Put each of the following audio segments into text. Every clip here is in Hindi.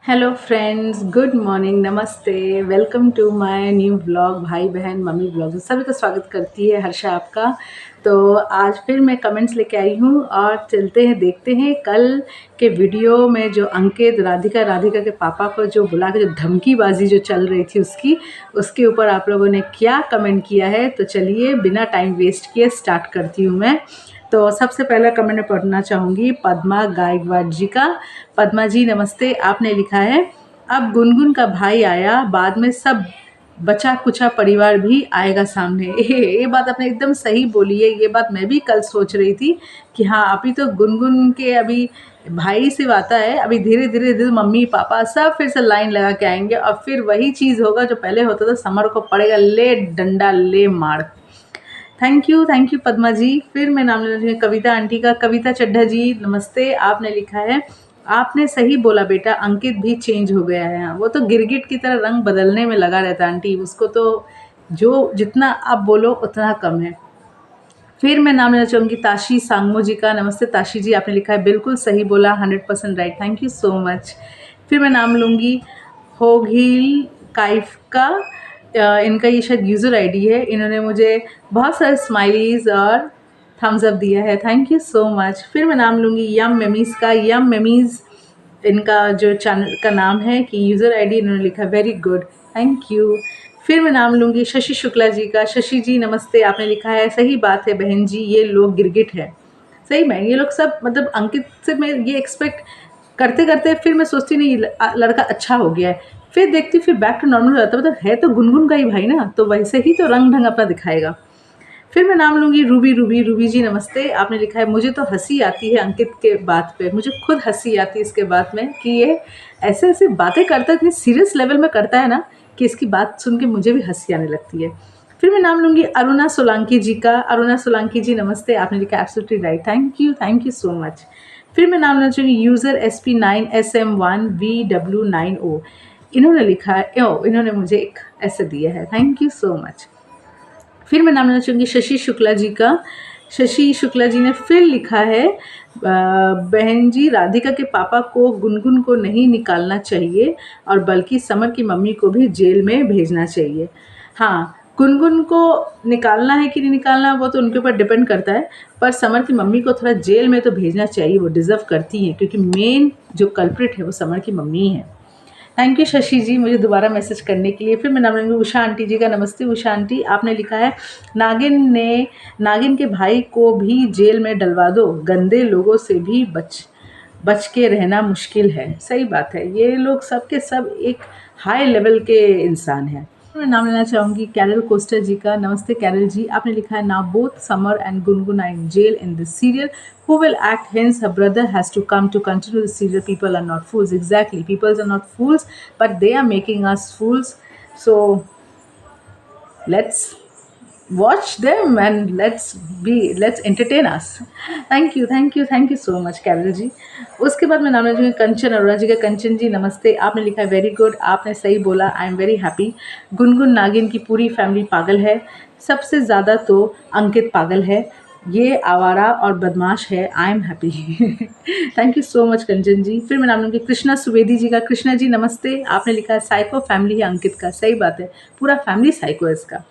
हेलो फ्रेंड्स, गुड मॉर्निंग, नमस्ते, welcome to my new blog. भाई बहन मम्मी ब्लॉग सभी को स्वागत करती है हर्षा आपका। तो आज फिर मैं कमेंट्स लेके आई हूँ और चलते हैं देखते हैं कल के वीडियो में जो अंकित राधिका के पापा को जो बुला के जो धमकीबाजी जो चल रही थी उसके ऊपर आप लोगों ने क्या कमेंट किया है। तो चलिए बिना टाइम वेस्ट किए स्टार्ट करती हूँ मैं। तो सबसे पहला कमेंट मैं पढ़ना चाहूँगी पद्मा गायकवाड़ जी का। पद्मा जी नमस्ते। आपने लिखा है, अब गुनगुन का भाई आया, बाद में सब बचा कुचा परिवार भी आएगा सामने। ये बात आपने एकदम सही बोली है। ये बात मैं भी कल सोच रही थी कि हाँ, अभी तो गुनगुन के अभी भाई से आता है, अभी धीरे धीरे मम्मी पापा सब फिर से लाइन लगा के आएंगे और फिर वही चीज़ होगा जो पहले होता था, समर को पड़ेगा ले डंडा ले मार। थैंक यू पद्मा जी। फिर मैं नाम ले रही हूँ कविता आंटी का। कविता चड्ढा जी नमस्ते। आपने लिखा है, आपने सही बोला बेटा, अंकित भी चेंज हो गया है। हाँ, वो तो गिरगिट की तरह रंग बदलने में लगा रहता है आंटी, उसको तो जो जितना आप बोलो उतना कम है। फिर मैं नाम लेना चाहूँगी ताशी सांगमो जी का। नमस्ते ताशी जी। आपने लिखा है, बिल्कुल सही बोला, 100% right, thank you so much. फिर मैं नाम लूँगी होगिल काइफ का। इनका ये शायद यूज़र आईडी है। इन्होंने मुझे बहुत सारे स्माइलीज़ और थम्स अप दिया है, थैंक यू सो मच। फिर मैं नाम लूँगी यम मेमीज़ का। यम मेमीज़ इनका जो चैनल का नाम है कि यूज़र आईडी इन्होंने लिखा, वेरी गुड, थैंक यू। फिर मैं नाम लूँगी शशि शुक्ला जी का। शशि जी नमस्ते। आपने लिखा है, सही बात है बहन जी, ये लोग गिरगिट है। सही में ये लोग सब मतलब अंकित से मैं ये एक्सपेक्ट करते करते फिर मैं सोचती नहीं लड़का अच्छा हो गया है, फिर देखती फिर बैक टू नॉर्मल हो जाता है। मतलब है तो गुनगुन का ही भाई ना, तो वैसे ही तो रंग ढंग अपना दिखाएगा। फिर मैं नाम लूँगी रूबी जी नमस्ते। आपने लिखा है, मुझे तो हंसी आती है अंकित के बात पे, मुझे खुद हंसी आती है इसके बात में कि ये ऐसे ऐसे बातें करता है, इतनी सीरियस लेवल में करता है ना कि इसकी बात सुन के मुझे भी हंसी आने लगती है। फिर मैं नाम लूँगी अरुणा सोलंकी जी का। अरुणा सोलंकी जी नमस्ते। आपने लिखा absolutely right, thank you so much. फिर मैं नाम लेना चाहूँगी यूज़र SP9SM1VW9O। इन्होंने लिखा है, इन्होंने मुझे एक ऐसे दिया है, थैंक यू सो मच। फिर मैं नाम लेना चाहूँगी शशि शुक्ला जी का। शशि शुक्ला जी ने फिर लिखा है, बहन जी राधिका के पापा को गुनगुन को नहीं निकालना चाहिए और बल्कि समर की मम्मी को भी जेल में भेजना चाहिए। हाँ, गुनगुन को निकालना है कि नहीं निकालना वो तो उनके ऊपर डिपेंड करता है, पर समर की मम्मी को थोड़ा जेल में तो भेजना चाहिए, वो डिज़र्व करती हैं, क्योंकि मेन जो कल्प्रिट है वो समर की मम्मी है। थैंक यू शशि जी मुझे दोबारा मैसेज करने के लिए। फिर मैं नाम लूँगी उषा आंटी जी का। नमस्ते उषा आंटी। आपने लिखा है, नागिन के भाई को भी जेल में डलवा दो, गंदे लोगों से भी बच के रहना मुश्किल है। सही बात है, ये लोग सब के सब एक हाई लेवल के इंसान हैं। मैं नाम लेना चाहूँगी कैरल कोस्टर जी का। नमस्ते कैरल जी। आपने लिखा है, now both Samar and Gungun are in jail in this serial, who will act, hence her brother has to come to continue the serial. People are not fools. Exactly, people are not fools, but they are making us fools. So let's watch them and let's entertain us. Thank you so much Carol ji. उसके बाद मैं नाम लेती हूँ कंचन अरोड़ा जी का। कंचन जी नमस्ते। आपने लिखा है, वेरी गुड, आपने सही बोला, I am very happy. Gungun नागिन की पूरी फैमिली पागल है, सबसे ज़्यादा तो अंकित पागल है, ये आवारा और बदमाश है, I am happy. Thank you so much Kanchan ji. फिर मैं नाम लूँगी कृष्णा सुवेदी जी का। कृष्णा जी नमस्ते। आपने लिखा है, साइको फैमिली है अंकित का। सही बात है, पूरा फैमिली साइको है इसका।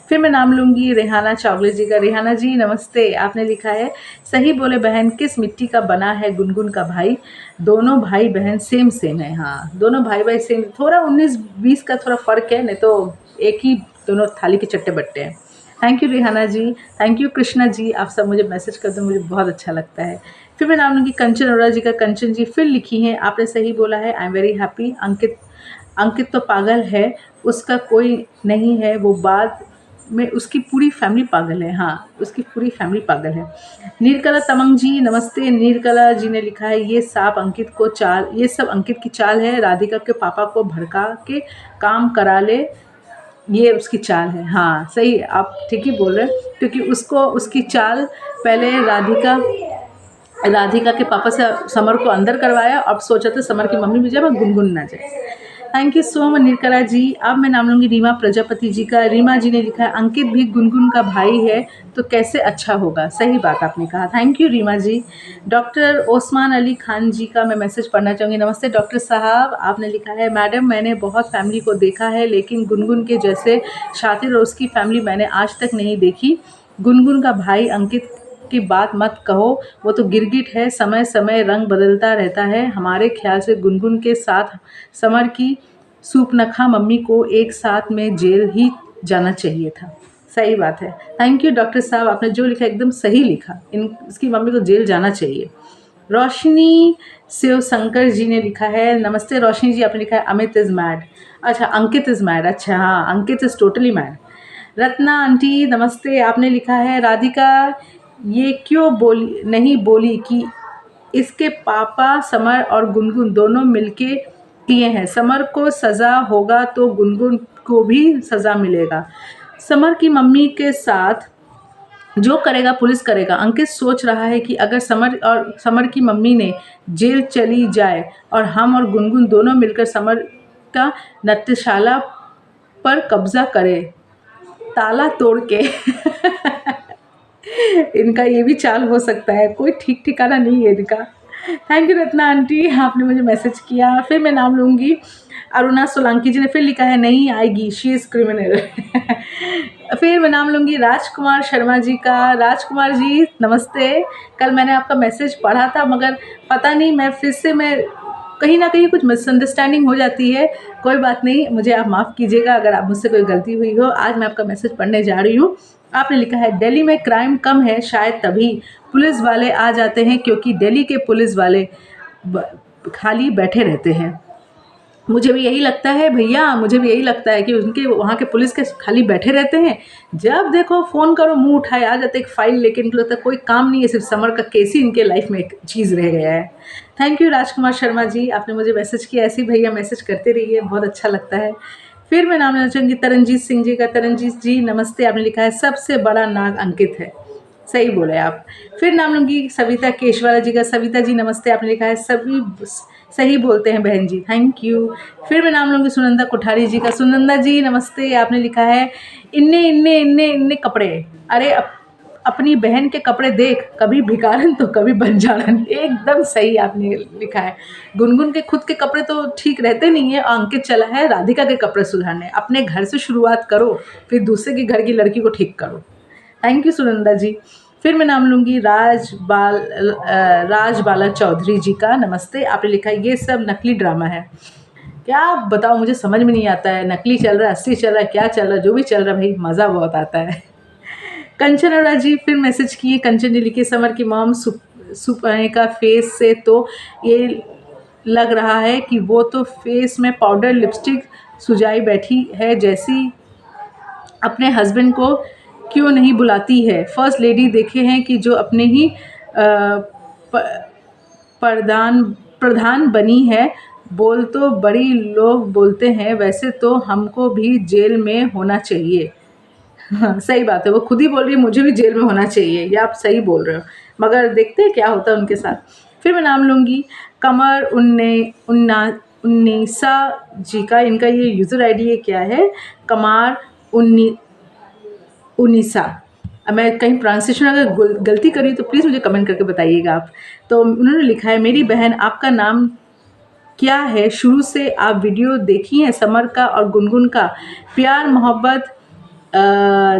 फिर मैं नाम लूँगी रेहाना चावले जी का। रेहाना जी नमस्ते। आपने लिखा है, सही बोले बहन, किस मिट्टी का बना है गुनगुन का भाई, दोनों भाई बहन सेम है। हाँ, दोनों भाई सेम, थोड़ा 19-20 का थोड़ा फ़र्क है, नहीं तो एक ही दोनों थाली के चट्टे बट्टे हैं। Thank you Rehana ji. Thank you Krishna ji. आप सब मुझे मैसेज कर दो, मुझे बहुत अच्छा लगता है। फिर मैं नाम लूँगी कंचन अरोड़ा जी का। कंचन जी फिर लिखी हैं, आपने सही बोला है, आई एम वेरी हैप्पी। अंकित तो पागल है, उसका कोई नहीं है, वो बाद में उसकी पूरी फैमिली पागल है। हाँ, उसकी पूरी फैमिली पागल है। नीरकला तमंग जी नमस्ते। नीरकला जी ने लिखा है, ये सब अंकित की चाल है, राधिका के पापा को भड़का के काम करा ले, ये उसकी चाल है। हाँ सही, आप ठीक ही बोल रहे हैं, क्योंकि उसकी चाल पहले राधिका के पापा से समर को अंदर करवाया, अब सोचा था समर की मम्मी भी जाए और गुनगुन ना जाए। थैंक यू सो मच निर्कला जी। अब मैं नाम लूँगी रीमा प्रजापति जी का। रीमा जी ने लिखा है अंकित भी गुनगुन का भाई है तो कैसे अच्छा होगा। सही बात आपने कहा, thank you Reema ji. Doctor Osman Ali Khan ji का मैं मैसेज पढ़ना चाहूँगी। नमस्ते डॉक्टर साहब, आपने लिखा है मैडम मैंने बहुत फैमिली को देखा है लेकिन गुनगुन के जैसे शातिर और उसकी फैमिली मैंने आज तक नहीं देखी। गुनगुन का भाई अंकित की बात मत कहो, वो तो गिरगिट है, समय समय रंग बदलता रहता है। हमारे ख्याल से गुनगुन के साथ समर की सूपनखा मम्मी को एक साथ में जेल ही जाना चाहिए था। सही बात है, थैंक यू डॉक्टर साहब, आपने जो लिखा एकदम सही लिखा। इसकी मम्मी को जेल जाना चाहिए। रोशनी शिवशंकर जी ने लिखा है नमस्ते रोशनी जी, आपने लिखा है अमित इज़ मैड। अच्छा अंकित इज़ मैड, अच्छा हाँ Ankit is totally mad. Ratna aunty नमस्ते, आपने लिखा है राधिका ये क्यों नहीं बोली कि इसके पापा समर और गुनगुन दोनों मिलके किए हैं। समर को सज़ा होगा तो गुनगुन को भी सज़ा मिलेगा। समर की मम्मी के साथ जो करेगा पुलिस करेगा। अंकित सोच रहा है कि अगर समर की मम्मी ने जेल चली जाए और हम और गुनगुन दोनों मिलकर समर का नृत्यशाला पर कब्जा करें ताला तोड़ के इनका ये भी चाल हो सकता है, कोई ठीक ठिकाना नहीं है इनका। थैंक यू रत्ना आंटी, आपने मुझे मैसेज किया। फिर मैं नाम लूँगी अरुणा सोलंकी जी ने फिर लिखा है नहीं आएगी, शी इज़ क्रिमिनल। फिर मैं नाम लूँगी राजकुमार शर्मा जी का। राजकुमार जी नमस्ते, कल मैंने आपका मैसेज पढ़ा था मगर पता नहीं मैं कहीं ना कहीं कुछ मिसअंडरस्टैंडिंग हो जाती है। कोई बात नहीं, मुझे आप माफ़ कीजिएगा अगर आप मुझसे कोई गलती हुई हो। आज मैं आपका मैसेज पढ़ने जा रही हूँ। आपने लिखा है दिल्ली में क्राइम कम है शायद तभी पुलिस वाले आ जाते हैं क्योंकि दिल्ली के पुलिस वाले खाली बैठे रहते हैं। मुझे भी यही लगता है भैया, मुझे भी यही लगता है कि उनके वहाँ के पुलिस के खाली बैठे रहते हैं। जब देखो फ़ोन करो मुंह उठाए आ जाते एक फ़ाइल लेके, इनको लगता है कोई काम नहीं है, सिर्फ समर का केस ही इनके लाइफ में एक चीज़ रह गया है। थैंक यू राजकुमार शर्मा जी, आपने मुझे मैसेज किया। ऐसे ही भैया मैसेज करते रहिए, बहुत अच्छा लगता है। फिर मैं नाम लेना चाहूँगी तरनजीत सिंह जी का। तरनजीत जी नमस्ते, आपने लिखा है सबसे बड़ा नाग अंकित है। सही बोले आप। फिर नाम लूँगी सविता केशवाला जी का। सविता जी नमस्ते, आपने लिखा है सभी सही बोलते हैं बहन जी, थैंक यू। फिर मैं नाम लूँगी सुनंदा कोठारी जी का। सुनंदा जी नमस्ते, आपने लिखा है इन्ने इन्ने इन्ने इन्ने कपड़े। अरे अपनी बहन के कपड़े देख, कभी भिखारन तो कभी बंजारन। एकदम सही आपने लिखा है। गुनगुन के खुद के कपड़े तो ठीक रहते नहीं है, अंकित चला है राधिका के कपड़े सुधारने। अपने घर से शुरुआत करो फिर दूसरे के घर की लड़की को ठीक करो। थैंक यू सुनंदा जी। फिर मैं नाम लूँगी राजबाला चौधरी जी का। नमस्ते, आपने लिखा है ये सब नकली ड्रामा है। क्या बताओ, मुझे समझ में नहीं आता है, नकली चल रहा है असली चल रहा है क्या चल रहा है, जो भी चल रहा है भाई मज़ा बहुत आता है। कंचन अरोड़ा जी फिर मैसेज किए। कंचन जी लिखिए समर की मॉम सुपाने का फेस से तो ये लग रहा है कि वो तो फेस में पाउडर लिपस्टिक सुजाई बैठी है जैसी। अपने हस्बैंड को क्यों नहीं बुलाती है। फर्स्ट लेडी देखे हैं कि जो अपने ही प्रधान बनी है। बोल तो बड़ी लोग बोलते हैं, वैसे तो हमको भी जेल में होना चाहिए। हाँ सही बात है, वो खुद ही बोल रही है मुझे भी जेल में होना चाहिए, ये आप सही बोल रहे हो, मगर देखते हैं क्या होता है उनके साथ। फिर मैं नाम लूँगी कमर उन्नीसा जी का। इनका ये यूज़र आईडी है क्या है, कमार उन्नीसा। अब मैं कहीं प्रोनाउंसिएशन अगर गलती करी तो प्लीज़ मुझे कमेंट करके बताइएगा आप। तो उन्होंने लिखा है मेरी बहन आपका नाम क्या है, शुरू से आप वीडियो देखी हैं समर का और गुनगुन का, प्यार मोहब्बत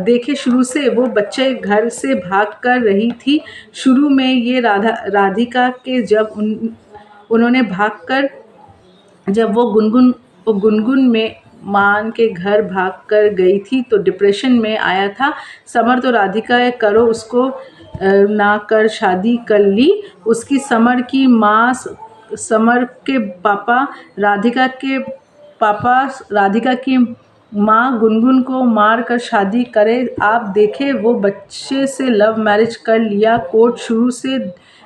देखे शुरू से। वो बच्चे घर से भाग कर रही थी शुरू में, ये राधिका के जब उन्होंने भाग कर जब वो गुनगुन में मान के घर भाग कर गई थी तो डिप्रेशन में आया था। समर तो राधिका करो उसको ना कर शादी कर ली उसकी। समर की माँ समर के पापा राधिका की माँ गुनगुन को मार कर शादी करे। आप देखे वो बच्चे से लव मैरिज कर लिया, कोर्ट शुरू से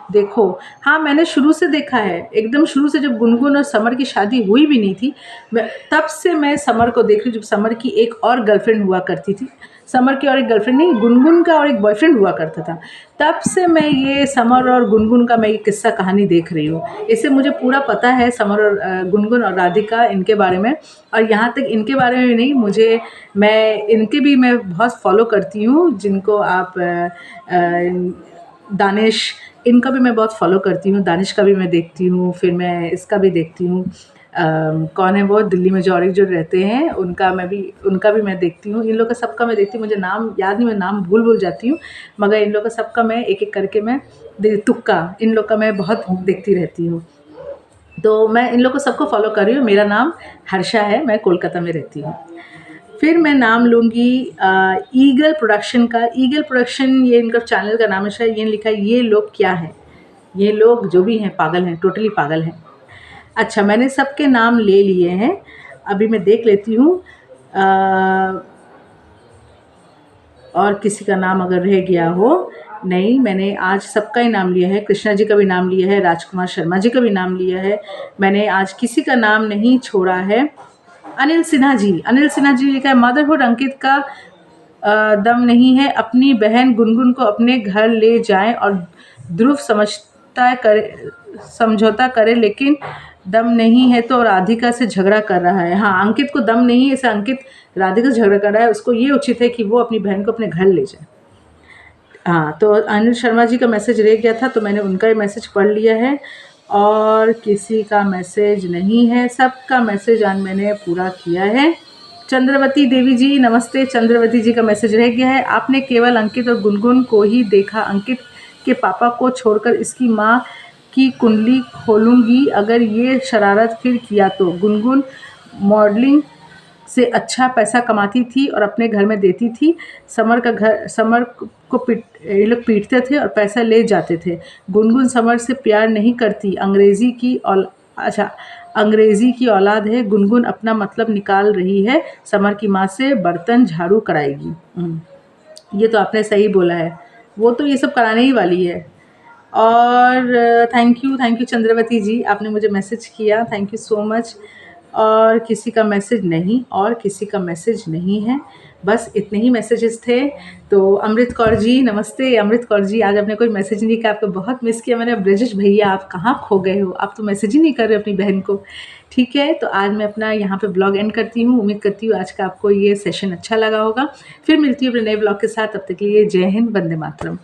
देखो। हाँ मैंने शुरू से देखा है, एकदम शुरू से, जब गुनगुन और समर की शादी हुई भी नहीं थी तब से मैं समर को देख रही हूँ, जब समर की एक और गर्लफ्रेंड हुआ करती थी समर की और एक गर्लफ्रेंड नहीं, गुनगुन का और एक बॉयफ्रेंड हुआ करता था। तब से मैं ये समर और गुनगुन का मैं ये किस्सा कहानी देख रही हूँ। इससे मुझे पूरा पता है समर और गुनगुन और राधिका इनके बारे में। और यहाँ तक इनके बारे में नहीं, मैं इनके भी मैं बहुत फॉलो करती हूँ, जिनको आप दानिश, इनका भी मैं बहुत फॉलो करती हूँ। दानिश का भी मैं देखती हूँ, फिर मैं इसका भी देखती हूँ। कौन है वो दिल्ली में जो जो रहते हैं, उनका भी मैं देखती हूँ। इन लोग का सबका मैं देखती हूँ। मुझे नाम याद नहीं, मैं नाम भूल जाती हूँ, मगर इन लोग का सबका मैं एक एक करके मैं तुक्का इन लोग का मैं बहुत देखती रहती हूँ। तो मैं इन लोग को सबको फॉलो कर रही हूँ। मेरा नाम हर्षा है, मैं कोलकाता में रहती हूँ। फिर मैं नाम लूँगी ईगल प्रोडक्शन का। ईगल प्रोडक्शन ये इनका चैनल का नाम है शायद। ये लिखा है ये लोग क्या हैं, ये लोग जो भी हैं पागल हैं, टोटली पागल हैं। अच्छा, मैंने सबके नाम ले लिए हैं, अभी मैं देख लेती हूँ और किसी का नाम अगर रह गया हो। नहीं, मैंने आज सबका ही नाम लिया है। कृष्णा जी का भी नाम लिया है, राजकुमार शर्मा जी का भी नाम लिया है। मैंने आज किसी का नाम नहीं छोड़ा है। अनिल सिन्हा जी लिखा है मदरहुड अंकित का दम नहीं है, अपनी बहन गुनगुन को अपने घर ले जाएं और ध्रुव समझौता करे, लेकिन दम नहीं है तो राधिका से झगड़ा कर रहा है। हाँ, अंकित को दम नहीं है, इसे अंकित राधिका से झगड़ा कर रहा है। उसको ये उचित है कि वो अपनी बहन को अपने घर ले जाए। हाँ, तो अनिल शर्मा जी का मैसेज रह गया था, तो मैंने उनका ही मैसेज पढ़ लिया है और किसी का मैसेज नहीं है। सबका मैसेज आज मैंने पूरा किया है। चंद्रवती देवी जी नमस्ते। चंद्रवती जी का मैसेज रह गया है। आपने केवल अंकित और गुनगुन को ही देखा, अंकित के पापा को छोड़कर इसकी माँ की कुंडली खोलूँगी अगर ये शरारत फिर किया तो। गुनगुन मॉडलिंग से अच्छा पैसा कमाती थी और अपने घर में देती थी। समर को ये लोग पीटते थे और पैसा ले जाते थे। गुनगुन समर से प्यार नहीं करती, अंग्रेज़ी की औलाद है। गुनगुन अपना मतलब निकाल रही है, समर की माँ से बर्तन झाड़ू कराएगी। ये तो आपने सही बोला है, वो तो ये सब कराने ही वाली है। और थैंक यू चंद्रवती जी, आपने मुझे मैसेज किया, थैंक यू सो मच। और किसी का मैसेज नहीं है, बस इतने ही मैसेजेस थे। तो अमृत कौर जी नमस्ते। अमृत कौर जी, आज आपने कोई मैसेज नहीं किया, आपको बहुत मिस किया मैंने। ब्रजेश भैया आप कहाँ खो गए हो, आप तो मैसेज ही नहीं कर रहे अपनी बहन को। ठीक है, तो आज मैं अपना यहाँ पे ब्लॉग एंड करती हूँ। उम्मीद करती हूँ आज का आपको ये सेशन अच्छा लगा होगा। फिर मिलती हूँ अपने नए ब्लॉग के साथ, तब तक के लिए जय हिंद, वंदे मातरम।